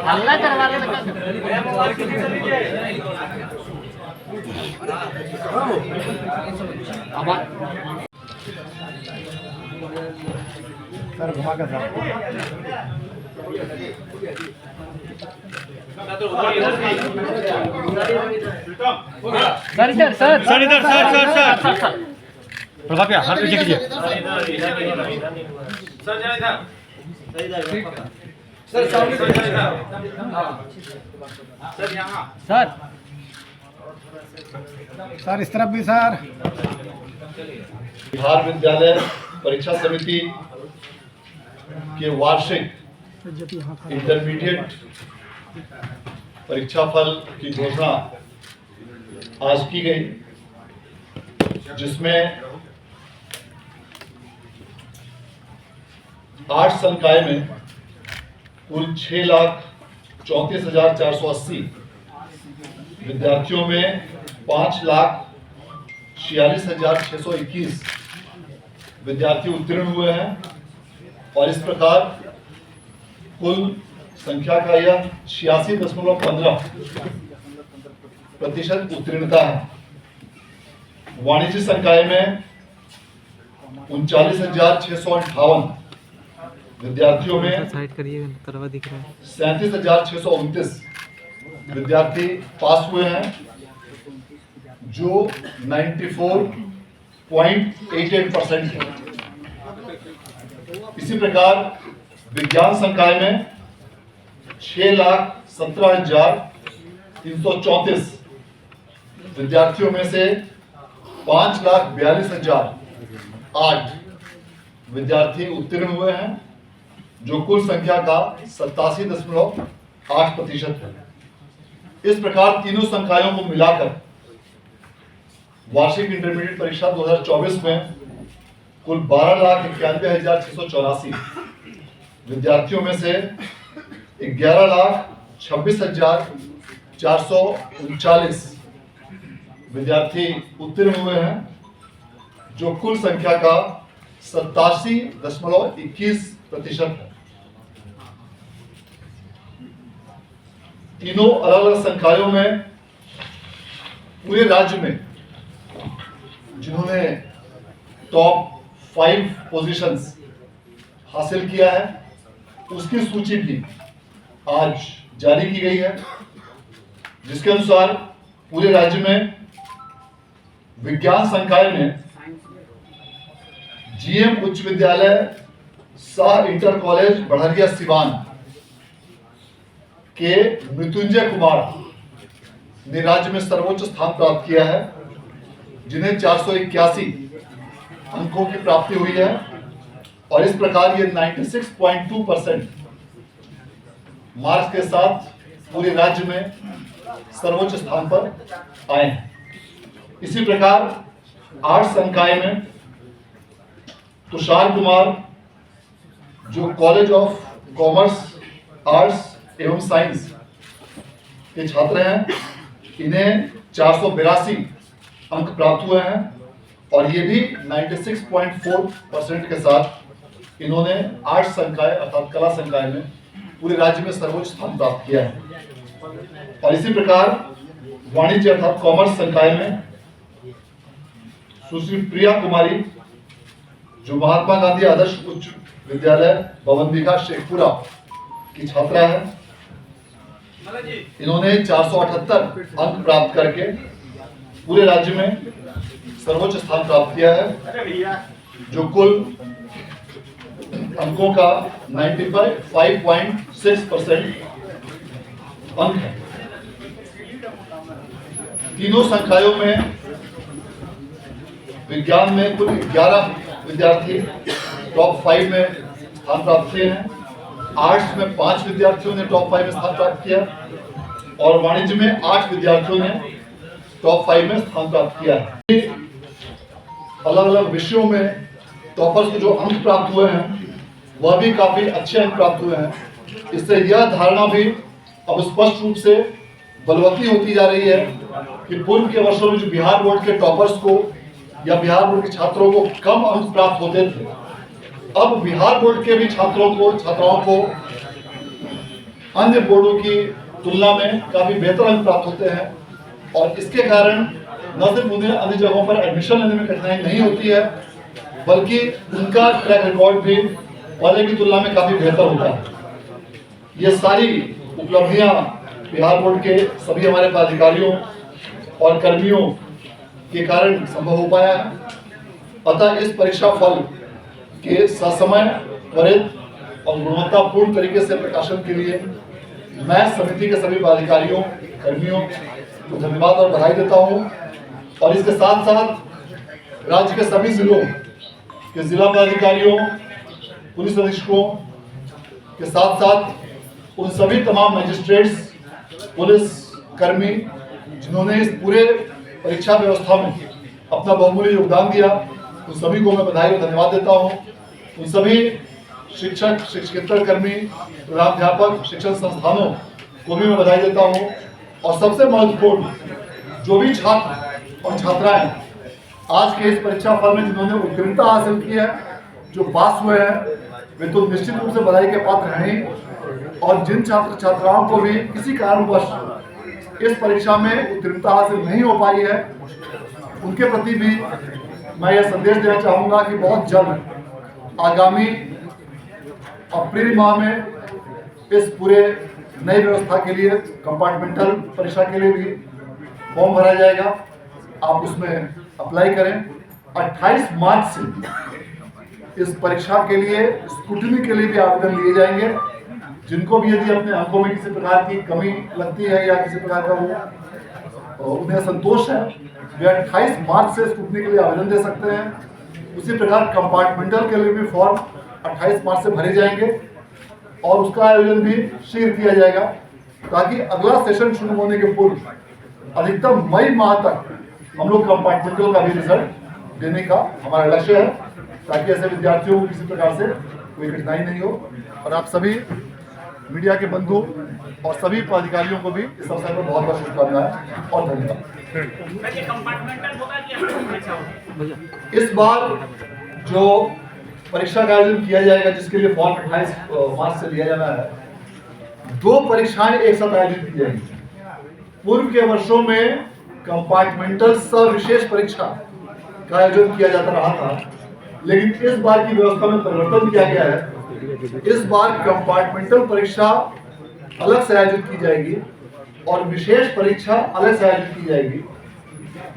हल्ला करवा रहे सर घुमा कर सर इधर सर सर इधर सर प्रभात भैया हाथ पीछे कीजिए सर जरा इधर सर सामने सर यहाँ सर सर इस तरफ भी सर। बिहार विद्यालय परीक्षा समिति के वार्षिक इंटरमीडिएट परीक्षा फल की घोषणा आज की गई, जिसमें 8 संकाय में कुल 6,34,480 विद्यार्थियों में 5,46,621 विद्यार्थी उत्तीर्ण हुए हैं और इस प्रकार कुल संख्या का यह 86.15% उत्तीर्णता है। वाणिज्य संकाय में 39,658 विद्यार्थियों में 37,629 विद्यार्थी पास हुए हैं, जो 94.88% है। इसी प्रकार विज्ञान संकाय में 6,17,334 विद्यार्थियों में से 5,42,008 विद्यार्थी उत्तीर्ण हुए हैं, जो कुल संख्या का 87.8% है। इस प्रकार तीनों संकायों को मिलाकर वार्षिक इंटरमीडिएट परीक्षा 2024 में कुल 12,91,684 विद्यार्थियों में से 11,26,439 विद्यार्थी उत्तीर्ण हुए हैं, जो कुल संख्या का 87.21% है। तीनों अलग अलग संकायों में पूरे राज्य में जिन्होंने टॉप 5 पोजीशंस हासिल किया है, उसकी सूची भी आज जारी की गई है, जिसके अनुसार पूरे राज्य में विज्ञान संकाय में जीएम उच्च विद्यालय शाह इंटर कॉलेज बढ़रिया सिवान के मृत्युंजय कुमार ने राज्य में सर्वोच्च स्थान प्राप्त किया है, जिन्हें 481 अंकों की प्राप्ति हुई है और इस प्रकार ये 96.2% मार्क्स के साथ पूरे राज्य में सर्वोच्च स्थान पर आए हैं। इसी प्रकार 8 संकाय में तुषार कुमार, जो कॉलेज ऑफ कॉमर्स आर्ट्स एवं साइंस के छात्र हैं, इन्हें 482 अंक प्राप्त हुए हैं और ये भी 96.4% के साथ इन्होंने 8 संकाय अर्थात कला संकाय में पूरे राज्य में सर्वोच्च स्थान प्राप्त किया है। और इसी प्रकार वाणिज्य अर्थात कॉमर्स संकाय में सुश्री प्रिया कुमारी, जो महात्मा गांधी आदर्श उच्च विद्यालय भवनदीघा शेखपुरा की छात्रा है, इन्होंने 478 अंक प्राप्त करके पूरे राज्य में सर्वोच्च स्थान प्राप्त किया है, जो कुल अंकों का 95.6% अंक है। तीनों संकायों में विज्ञान में कुल 11 विद्यार्थी टॉप 5 में स्थान प्राप्त किए हैं, आर्ट्स में 5 विद्यार्थियों ने टॉप 5 में स्थान प्राप्त किया और वाणिज्य में 8 विद्यार्थियों ने टॉप 5 में स्थान प्राप्त किया है। अलग अलग विषयों में टॉपर्स को जो अंक प्राप्त हुए हैं वह भी काफी अच्छे अंक प्राप्त हुए हैं। इससे यह धारणा भी अब स्पष्ट रूप से बलवती होती जा रही है कि पूर्व के वर्षों में जो बिहार बोर्ड के टॉपर्स को या बिहार बोर्ड के छात्रों को कम अंक प्राप्त होते थे, अब बिहार बोर्ड के भी छात्राओं को अन्य बोर्डों की तुलना में काफ़ी बेहतर अंक प्राप्त होते हैं और इसके कारण न सिर्फ उन्हें अन्य जगहों पर एडमिशन लेने में कठिनाई नहीं होती है, बल्कि उनका ट्रैक रिकॉर्ड भी पहले की तुलना में काफ़ी बेहतर होता है। ये सारी उपलब्धियां बिहार बोर्ड के सभी हमारे पदाधिकारियों और कर्मियों के कारण संभव हो पाया है। अतः इस परीक्षा फल के ससमय, त्वरित और गुणवत्तापूर्ण तरीके से प्रकाशन के लिए मैं समिति के सभी पदाधिकारियों, कर्मियों को धन्यवाद और बधाई देता हूं और इसके साथ साथ राज्य के सभी जिलों के जिला पदाधिकारियों, पुलिस अधीक्षकों के साथ साथ उन सभी तमाम मजिस्ट्रेट्स, पुलिस कर्मी जिन्होंने इस पूरे परीक्षा व्यवस्था में अपना बहुमूल्य योगदान दिया, उन सभी को मैं बधाई और धन्यवाद देता हूं। उन सभी शिक्षक, शिक्षकेतर कर्मी, प्रधानाध्यापक, शिक्षण संस्थानों को भी मैं बधाई देता हूं और सबसे महत्वपूर्ण, जो भी छात्र और छात्राएं आज के इस परीक्षा फल में जिन्होंने उत्तीर्णता हासिल की है, जो पास हुए हैं, वे तो निश्चित रूप से बधाई के पात्र हैं ही, और जिन छात्र छात्राओं को भी किसी कारणवश इस परीक्षा में उत्तीर्णता हासिल नहीं हो पाई है, उनके प्रति भी मैं यह संदेश देना चाहूँगा कि बहुत जल्द आगामी अप्रैल माह में इस पूरे नई व्यवस्था के लिए, कंपार्टमेंटल परीक्षा के लिए भी फॉर्म भरा जाएगा। आप उसमें अप्लाई करें। 28 मार्च से इस परीक्षा के लिए, स्क्रूटनी के लिए भी आवेदन लिए जाएंगे। जिनको भी यदि अपने अंकों में किसी प्रकार की कमी लगती है या किसी प्रकार का उन्हें संतोष है, वे 28 मार्च से स्क्रूटनी के लिए आवेदन दे सकते हैं। उसी प्रकार कंपार्टमेंटल के लिए भी फॉर्म 28 मार्च से भरे जाएंगे और उसका आयोजन भी शीघ्र किया जाएगा, ताकि अगला सेशन शुरू होने के पूर्व अधिकतम मई माह तक हम लोग कंपार्टमेंटल का भी रिजल्ट देने का हमारा लक्ष्य है, ताकि ऐसे विद्यार्थियों को किसी प्रकार से कोई कठिनाई नहीं हो। और आप सभी मीडिया के बंधु और सभी पदाधिकारियों को भी इस अवसर पर बहुत बहुत शुभकामनाएं और धन्यवाद। इस बार जो परीक्षा का आयोजन किया जाएगा, जिसके लिए फॉर्म 28 मार्च से लिया जाना है, 2 परीक्षाएं एक साथ आयोजित की जाएंगी। पूर्व के वर्षों में कंपार्टमेंटल सविशेष परीक्षा का आयोजन किया जाता रहा था, लेकिन इस बार की व्यवस्था में परिवर्तन किया गया है। इस बार कंपार्टमेंटल परीक्षा अलग से आयोजित की जाएगी और विशेष परीक्षा अलग से आयोजित की जाएगी।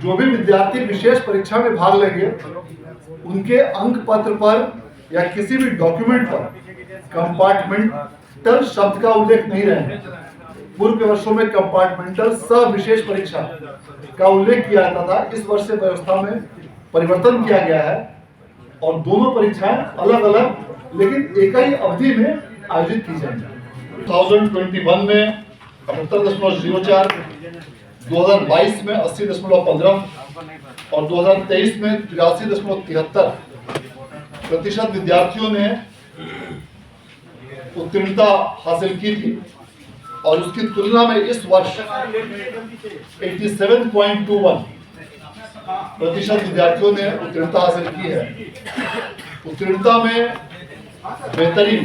जो भी विद्यार्थी विशेष परीक्षा में भाग लेंगे, उनके अंक पत्र पर या किसी भी डॉक्यूमेंट पर कंपार्टमेंटल शब्द का उल्लेख नहीं रहेगा। पूर्व के वर्षों में कंपार्टमेंटल सविशेष परीक्षा का उल्लेख किया जाता था। इस वर्ष से व्यवस्था में परिवर्तन किया गया है और दोनों परीक्षाएं अलग अलग लेकिन एक ही अवधि में आयोजित की जाएंगी। 2021 में 78.04, 2022 में 80.15 और 2023 में 83.73% विद्यार्थियों ने उत्तीर्णता हासिल की थी और उसकी तुलना में इस वर्ष 87.21% विद्यार्थियों ने उत्तीर्णता हासिल की है। उत्तीर्णता में बेहतरी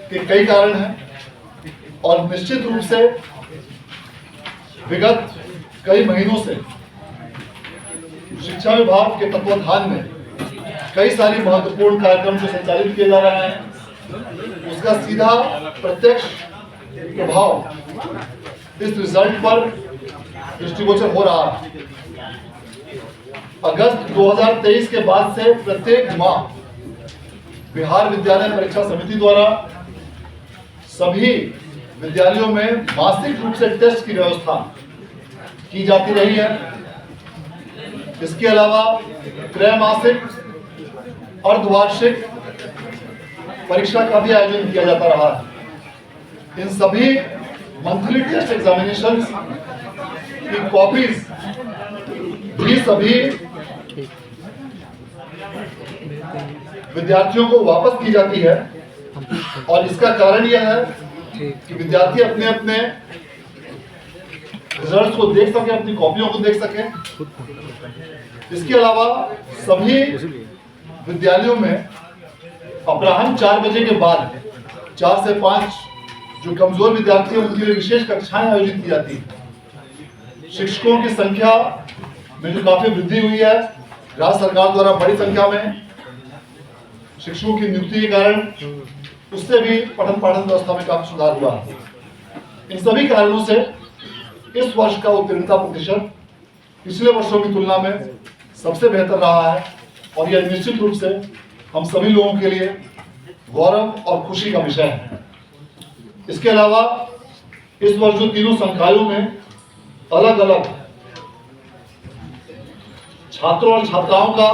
के कई कारण हैं और निश्चित रूप से विगत कई महीनों से शिक्षा विभाग के तत्वाधान में कई सारी महत्वपूर्ण कार्यक्रम जो संचालित किए जा रहे हैं, उसका सीधा प्रत्यक्ष प्रभाव इस रिजल्ट पर दृष्टिगोचर हो रहा है। अगस्त 2023 के बाद से प्रत्येक माह बिहार विद्यालय परीक्षा समिति द्वारा सभी विद्यालयों में मासिक रूप से टेस्ट की व्यवस्था की जाती रही है। इसके अलावा त्रैमासिक, अर्धवार्षिक परीक्षा का भी आयोजन किया जाता रहा है। इन सभी मंथली टेस्ट एग्जामिनेशंस की कॉपीज भी सभी विद्यार्थियों को वापस की जाती है और इसका कारण यह है कि विद्यार्थी अपने अपने रिजल्ट्स को देख सके, अपनी कॉपियों को देख सके। इसके अलावा सभी विद्यालयों में अपराह्न 4 बजे के बाद 4 से 5 जो कमजोर विद्यार्थी हैं उनके लिए विशेष कक्षाएं आयोजित की जाती हैं। शिक्षकों की संख्या में जो काफी वृद्धि हुई है, राज्य सरकार द्वारा बड़ी संख्या में शिक्षकों की नियुक्ति के कारण उससे भी पठन पाठन व्यवस्था में काफी सुधार हुआ। इन सभी कारणों से इस वर्ष का उत्तीर्णता प्रतिशत पिछले वर्षों की तुलना में सबसे बेहतर रहा है और यह निश्चित रूप से हम सभी लोगों के लिए गौरव और खुशी का विषय है। इसके अलावा इस वर्ष जो तीनों संकायों में अलग अलग छात्रों और छात्राओं का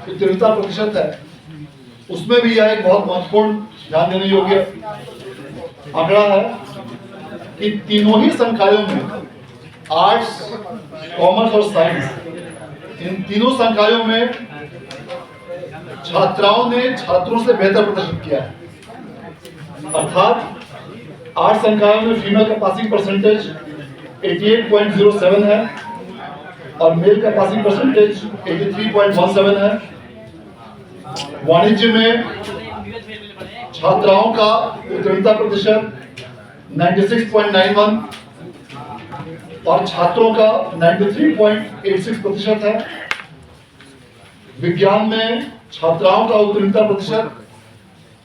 उत्तीर्णता प्रतिशत है, उसमें भी यह एक बहुत महत्वपूर्ण ध्यान देने योग्य आंकड़ा है कि तीनों ही संकायों में आर्ट्स, कॉमर्स और साइंस, इन तीनों संकायों में छात्राओं ने छात्रों से बेहतर प्रदर्शन किया है। अर्थात 8 संकायों में फीमेल का पासिंग परसेंटेज 88.07 है और मेल का पासिंग परसेंटेज 83.17 है। वाणिज्य में छात्राओं का उत्तीर्णता प्रतिशत 96.91 और छात्रों का 93.86% है। विज्ञान में छात्राओं का उत्तीर्णता प्रतिशत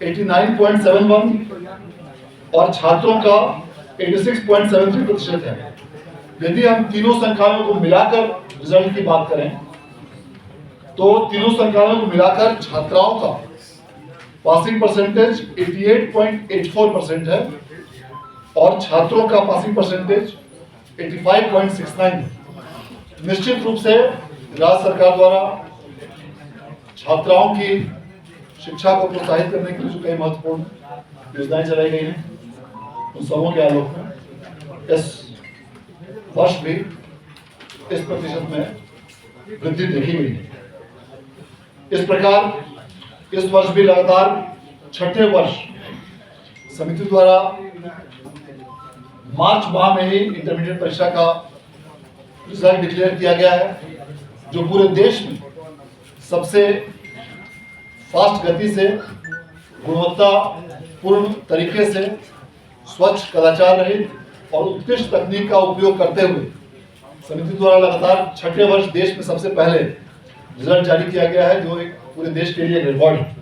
89.71 और छात्रों का 86.73% है। यदि हम तीनों संकायों को मिलाकर रिजल्ट की बात करें तो तीनों संकायों को मिलाकर छात्राओं का पासिंग परसेंटेज 88.84% है और छात्रों का पासिंग परसेंटेज 85.69 है। निश्चित रूप से राज्य सरकार द्वारा छात्राओं की शिक्षा को प्रोत्साहित करने के लिए जो कई महत्वपूर्ण योजनाएं चलाई गई हैं, उन सबों के आलोक में इस वर्ष भी इस प्रतिशत में वृद्धि देखी गई है। इस प्रकार इस वर्ष भी लगातार छठे वर्ष समिति द्वारा मार्च माह में ही इंटरमीडिएट परीक्षा का रिजल्ट डिक्लेयर किया गया है, जो पूरे देश में सबसे फास्ट गति से, गुणवत्तापूर्ण तरीके से, स्वच्छ, कदाचार रहित और उत्कृष्ट तकनीक का उपयोग करते हुए समिति द्वारा लगातार छठे वर्ष देश में सबसे पहले रिजल्ट जारी किया गया है, जो एक पूरे देश के लिए रिकॉर्ड है।